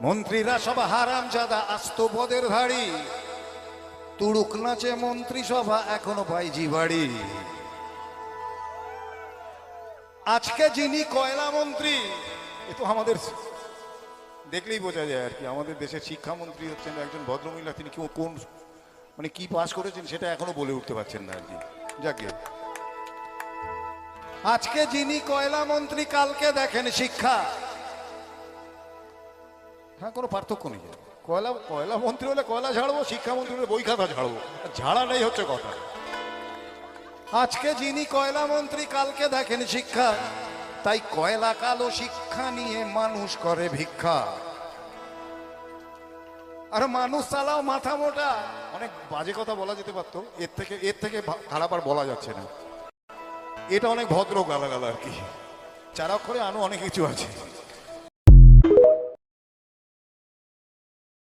মন্ত্রীরা সব হারামজাদা আস্ত পদের ধাড়ি, তুড়ুক নাচে মন্ত্রিসভা এখনো পাইজি বাড়ি। আজকে যিনি কয়লা মন্ত্রী, এ তো আমাদের দেখলেই বোঝা যায় আর কি, আমাদের দেশের শিক্ষামন্ত্রী হচ্ছেন একজন ভদ্রমহিলা। তিনি কোন মানে কি পাশ করেছেন সেটা এখনো বলে উঠতে পারছেন না আর কি। যাকে আজকে যিনি কয়লা মন্ত্রী, কালকে দেখেন শিক্ষা। হ্যাঁ, কোনো পার্থক্য নেই। কয়লা মন্ত্রী হলে কয়লা ঝাড়বো, শিক্ষামন্ত্রী হলে বই খাতা ঝাড়বো, ঝাড়া নেই হচ্ছে কথা। আজকে যিনি কয়লা মন্ত্রী, কালকে দেখেন শিক্ষা। তাই কয়লা কালো শিক্ষা নিয়ে মানুষ করে ভিক্ষা। আর মানুষ চালাও মাথা মোটা। অনেক বাজে কথা বলা যেতে পারতো, এর থেকে খারাপ আর বলা যাচ্ছে না। এটা অনেক ভদ্র গালাগাল আর কি। চার অক্ষরে আনো অনেক কিছু আছে।